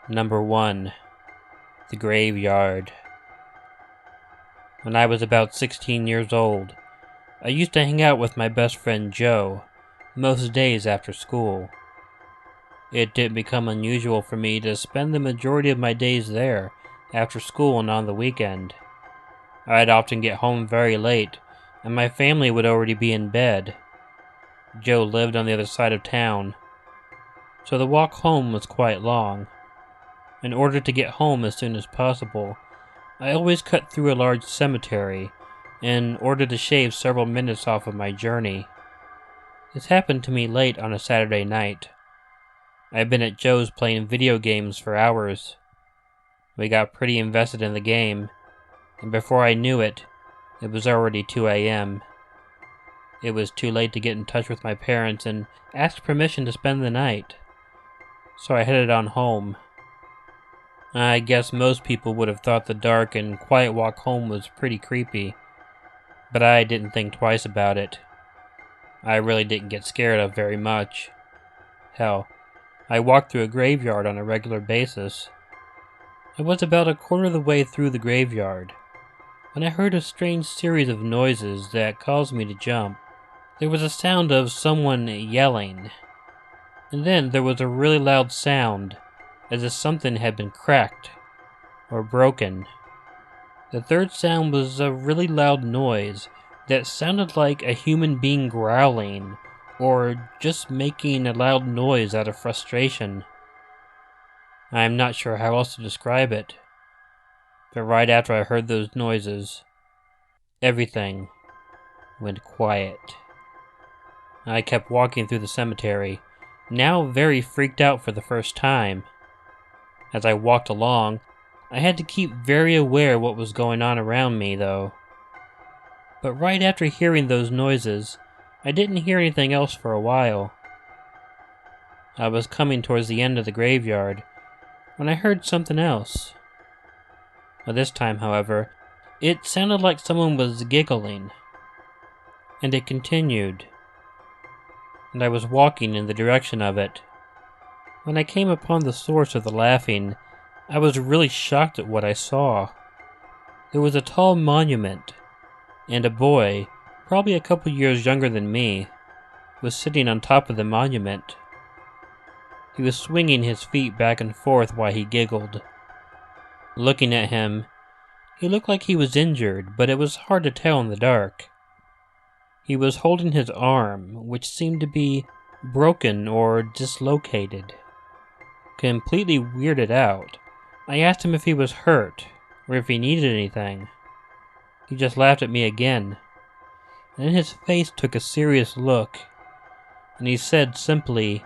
Number 1. The Graveyard. When I was about 16 years old, I used to hang out with my best friend Joe most days after school. It didn't become unusual for me to spend the majority of my days there after school and on the weekend. I'd often get home very late, and my family would already be in bed. Joe lived on the other side of town, so the walk home was quite long. In order to get home as soon as possible, I always cut through a large cemetery in order to shave several minutes off of my journey. This happened to me late on a Saturday night. I'd been at Joe's playing video games for hours. We got pretty invested in the game, and before I knew it, it was already 2 a.m. It was too late to get in touch with my parents and ask permission to spend the night, so I headed on home. I guess most people would have thought the dark and quiet walk home was pretty creepy, but I didn't think twice about it. I really didn't get scared of very much. Hell, I walked through a graveyard on a regular basis. I was about a quarter of the way through the graveyard when I heard a strange series of noises that caused me to jump. There was a sound of someone yelling, and then there was a really loud sound as if something had been cracked or broken. The third sound was a really loud noise that sounded like a human being growling or just making a loud noise out of frustration. I am not sure how else to describe it, but right after I heard those noises, everything went quiet. I kept walking through the cemetery, now very freaked out for the first time. As I walked along, I had to keep very aware of what was going on around me, though. But right after hearing those noises, I didn't hear anything else for a while. I was coming towards the end of the graveyard when I heard something else. This time, however, it sounded like someone was giggling, and it continued, and I was walking in the direction of it. When I came upon the source of the laughing, I was really shocked at what I saw. There was a tall monument, and a boy, probably a couple years younger than me, was sitting on top of the monument. He was swinging his feet back and forth while he giggled. Looking at him, he looked like he was injured, but it was hard to tell in the dark. He was holding his arm, which seemed to be broken or dislocated. Completely weirded out, I asked him if he was hurt, or if he needed anything. He just laughed at me again, and then his face took a serious look, and he said simply,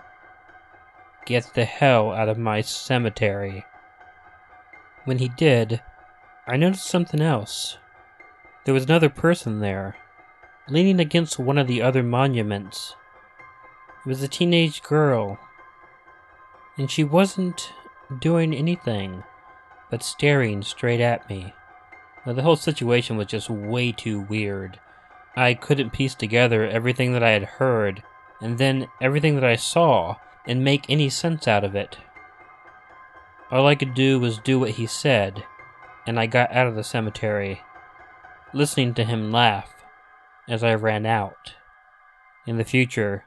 "Get the hell out of my cemetery." When he did, I noticed something else. There was another person there, leaning against one of the other monuments. It was a teenage girl, and she wasn't doing anything but staring straight at me. Now, the whole situation was just way too weird. I couldn't piece together everything that I had heard and then everything that I saw and make any sense out of it. All I could do was do what he said, and I got out of the cemetery, listening to him laugh as I ran out. In the future,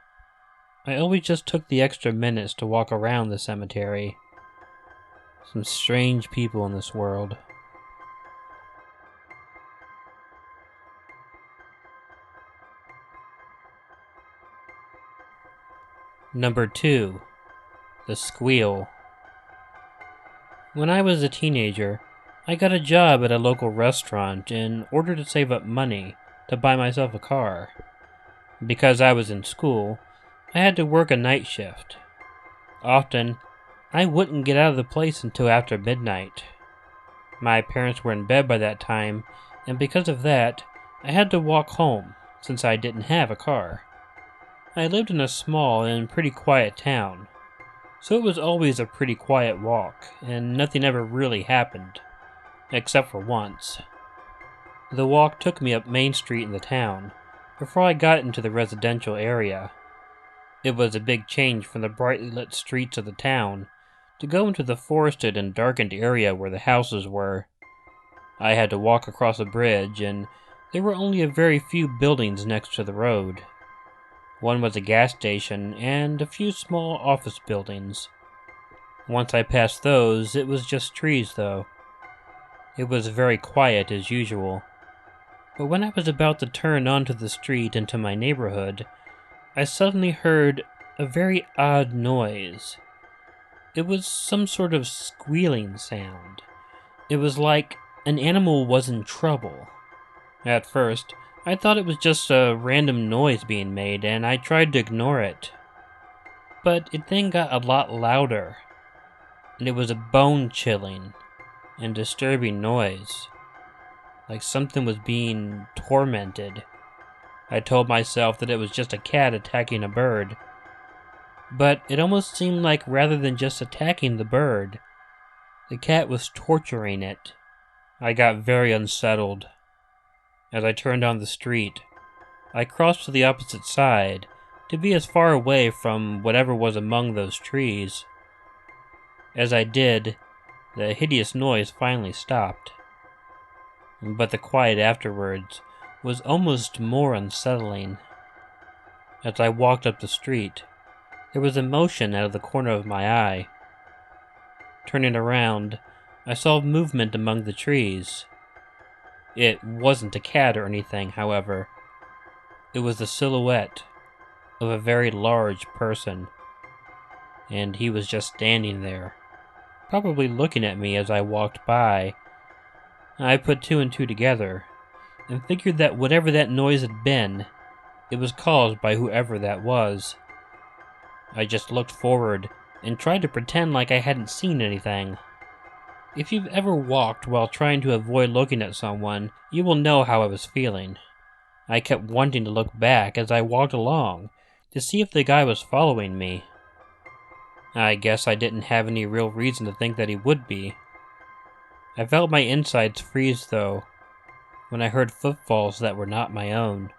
I always just took the extra minutes to walk around the cemetery. Some strange people in this world. Number 2. The Squeal. When I was a teenager, I got a job at a local restaurant in order to save up money to buy myself a car. Because I was in school, I had to work a night shift. Often, I wouldn't get out of the place until after midnight. My parents were in bed by that time, and because of that, I had to walk home, since I didn't have a car. I lived in a small and pretty quiet town, so it was always a pretty quiet walk, and nothing ever really happened, except for once. The walk took me up Main Street in the town, before I got into the residential area. It was a big change from the brightly lit streets of the town To go into the forested and darkened area where the houses were, I had to walk across a bridge, and there were only a very few buildings next to the road. One was a gas station and a few small office buildings. Once I passed those, it was just trees, though. It was very quiet as usual. But when I was about to turn onto the street into my neighborhood, I suddenly heard a very odd noise. It was some sort of squealing sound. It was like an animal was in trouble. At first, I thought it was just a random noise being made, and I tried to ignore it. But it then got a lot louder, and it was a bone-chilling and disturbing noise, like something was being tormented. I told myself that it was just a cat attacking a bird, but it almost seemed like rather than just attacking the bird, the cat was torturing it. I got very unsettled. As I turned on the street, I crossed to the opposite side to be as far away from whatever was among those trees. As I did, the hideous noise finally stopped. But the quiet afterwards was almost more unsettling. As I walked up the street, there was a motion out of the corner of my eye. Turning around, I saw movement among the trees. It wasn't a cat or anything, however. It was the silhouette of a very large person, and he was just standing there, probably looking at me as I walked by. I put two and two together, and figured that whatever that noise had been, it was caused by whoever that was. I just looked forward and tried to pretend like I hadn't seen anything. If you've ever walked while trying to avoid looking at someone, you will know how I was feeling. I kept wanting to look back as I walked along to see if the guy was following me. I guess I didn't have any real reason to think that he would be. I felt my insides freeze, though, when I heard footfalls that were not my own.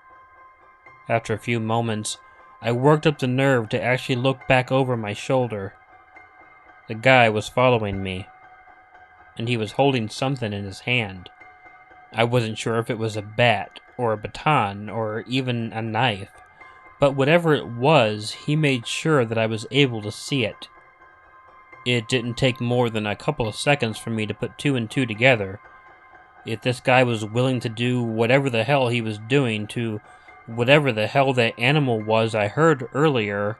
After a few moments, I worked up the nerve to actually look back over my shoulder. The guy was following me, and he was holding something in his hand. I wasn't sure if it was a bat, or a baton, or even a knife, but whatever it was, he made sure that I was able to see it. It didn't take more than a couple of seconds for me to put two and two together. If this guy was willing to do whatever the hell he was doing to whatever the hell that animal was I heard earlier,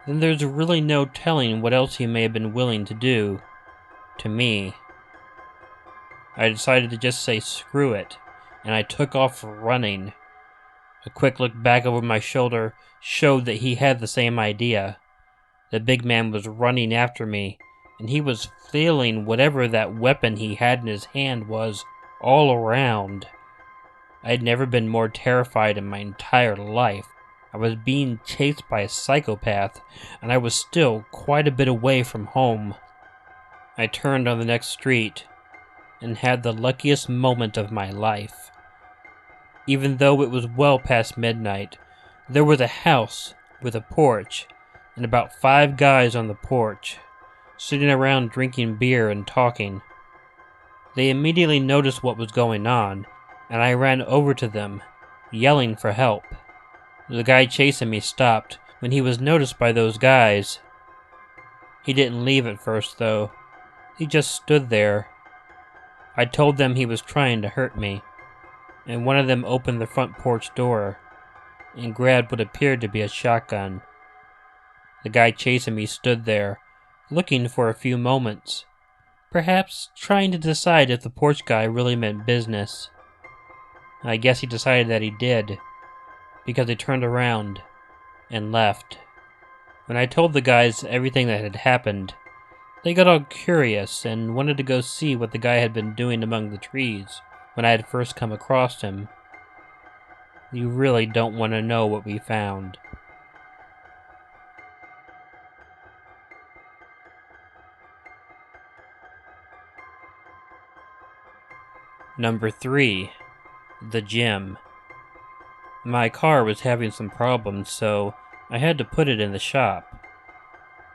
then there's really no telling what else he may have been willing to do to me. I decided to just say screw it, and I took off running. A quick look back over my shoulder showed that he had the same idea. The big man was running after me, and he was flailing whatever that weapon he had in his hand was all around. I had never been more terrified in my entire life. I was being chased by a psychopath, and I was still quite a bit away from home. I turned on the next street, and had the luckiest moment of my life. Even though it was well past midnight, there was a house with a porch, and about 5 guys on the porch, sitting around drinking beer and talking. They immediately noticed what was going on, and I ran over to them, yelling for help. The guy chasing me stopped when he was noticed by those guys. He didn't leave at first, though. He just stood there. I told them he was trying to hurt me, and one of them opened the front porch door and grabbed what appeared to be a shotgun. The guy chasing me stood there, looking for a few moments, perhaps trying to decide if the porch guy really meant business. I guess he decided that he did, because he turned around and left. When I told the guys everything that had happened, they got all curious and wanted to go see what the guy had been doing among the trees when I had first come across him. You really don't want to know what we found. Number 3. The Gym. My car was having some problems, so I had to put it in the shop.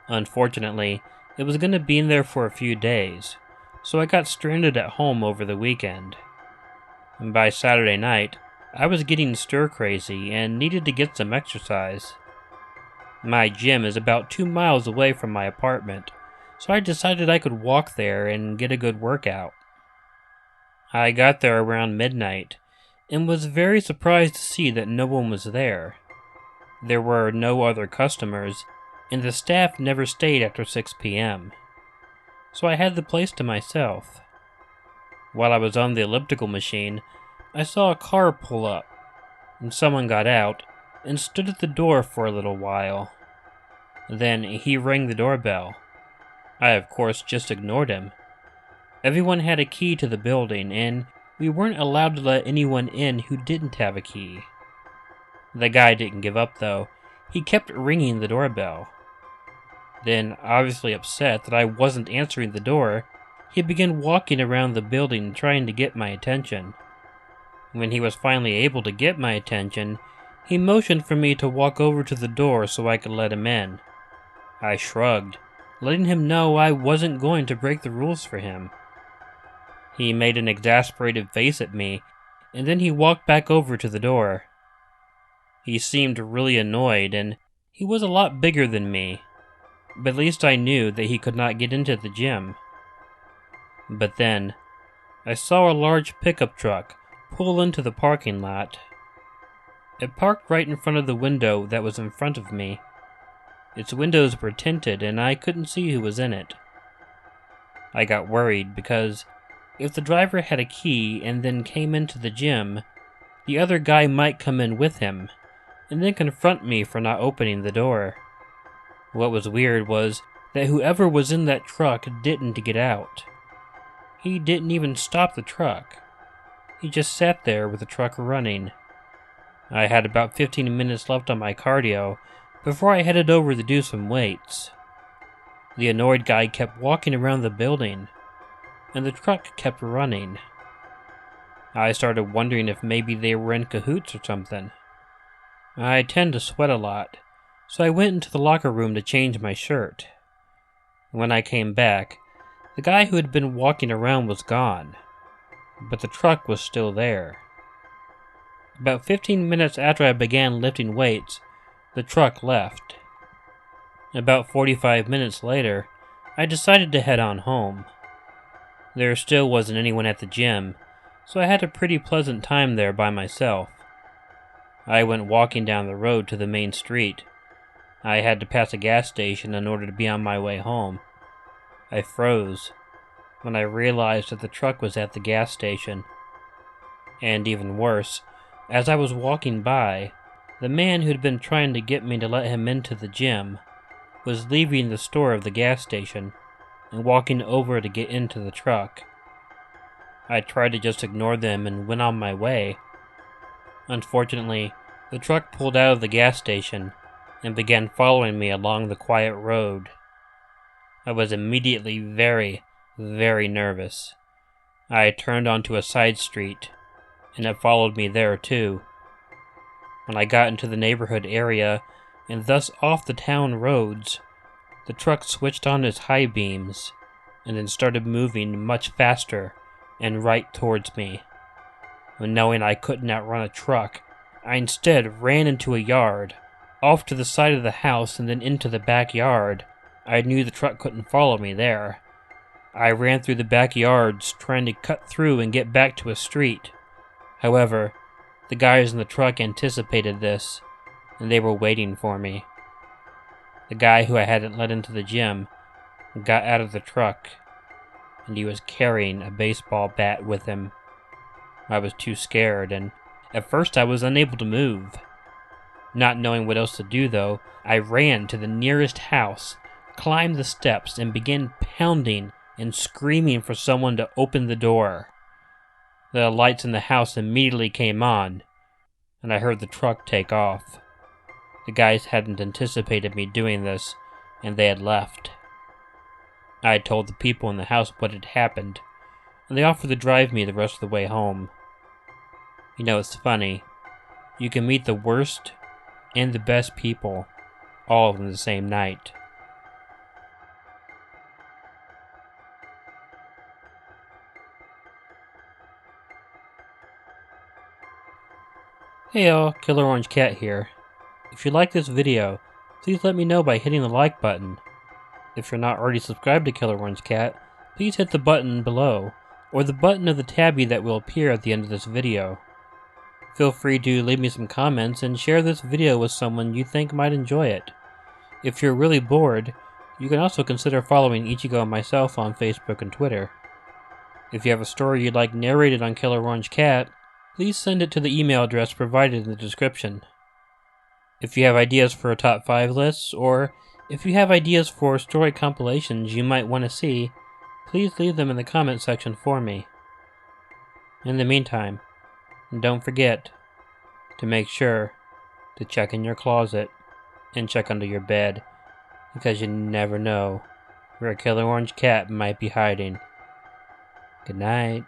Unfortunately, It was going to be in there for a few days, so I got stranded at home over the weekend. And by Saturday night, I was getting stir-crazy and needed to get some exercise. My gym is about 2 miles away from my apartment, so I decided I could walk there and get a good workout. I got there around midnight, and was very surprised to see that no one was there. There were no other customers, and the staff never stayed after 6 p.m., so I had the place to myself. While I was on the elliptical machine, I saw a car pull up, and someone got out and stood at the door for a little while. Then he rang the doorbell. I, of course, just ignored him. Everyone had a key to the building, and we weren't allowed to let anyone in who didn't have a key. The guy didn't give up, though. He kept ringing the doorbell. Then, obviously upset that I wasn't answering the door, he began walking around the building trying to get my attention. When he was finally able to get my attention, he motioned for me to walk over to the door so I could let him in. I shrugged, letting him know I wasn't going to break the rules for him. He made an exasperated face at me, and then he walked back over to the door. He seemed really annoyed, and he was a lot bigger than me, but at least I knew that he could not get into the gym. But then, I saw a large pickup truck pull into the parking lot. It parked right in front of the window that was in front of me. Its windows were tinted, and I couldn't see who was in it. I got worried because if the driver had a key and then came into the gym, the other guy might come in with him, and then confront me for not opening the door. What was weird was that whoever was in that truck didn't get out. He didn't even stop the truck. He just sat there with the truck running. I had about 15 minutes left on my cardio before I headed over to do some weights. The annoyed guy kept walking around the building, and the truck kept running. I started wondering if maybe they were in cahoots or something. I tend to sweat a lot, so I went into the locker room to change my shirt. When I came back, the guy who had been walking around was gone, but the truck was still there. About 15 minutes after I began lifting weights, the truck left. About 45 minutes later, I decided to head on home. There still wasn't anyone at the gym, so I had a pretty pleasant time there by myself. I went walking down the road to the main street. I had to pass a gas station in order to be on my way home. I froze when I realized that the truck was at the gas station. And even worse, as I was walking by, the man who'd been trying to get me to let him into the gym was leaving the store of the gas station and walking over to get into the truck. I tried to just ignore them and went on my way. Unfortunately, the truck pulled out of the gas station and began following me along the quiet road. I was immediately very, very nervous. I turned onto a side street, and it followed me there too. When I got into the neighborhood area, and thus off the town roads, the truck switched on its high beams, and then started moving much faster and right towards me. And knowing I couldn't outrun a truck, I instead ran into a yard, off to the side of the house and then into the backyard. I knew the truck couldn't follow me there. I ran through the backyards, trying to cut through and get back to a street. However, the guys in the truck anticipated this, and they were waiting for me. The guy who I hadn't let into the gym got out of the truck, and he was carrying a baseball bat with him. I was too scared, and at first I was unable to move. Not knowing what else to do, though, I ran to the nearest house, climbed the steps, and began pounding and screaming for someone to open the door. The lights in the house immediately came on, and I heard the truck take off. The guys hadn't anticipated me doing this, and they had left. I had told the people in the house what had happened, and they offered to drive me the rest of the way home. You know, it's funny. You can meet the worst and the best people all in the same night. Hey all, Killer Orange Cat here. If you like this video, please let me know by hitting the like button. If you're not already subscribed to Killer Orange Cat, please hit the button below, or the button of the tabby that will appear at the end of this video. Feel free to leave me some comments and share this video with someone you think might enjoy it. If you're really bored, you can also consider following Ichigo and myself on Facebook and Twitter. If you have a story you'd like narrated on Killer Orange Cat, please send it to the email address provided in the description. If you have ideas for a top 5 list, or if you have ideas for story compilations you might want to see, please leave them in the comment section for me. In the meantime, don't forget to make sure to check in your closet and check under your bed, because you never know where a Killer Orange Cat might be hiding. Good night.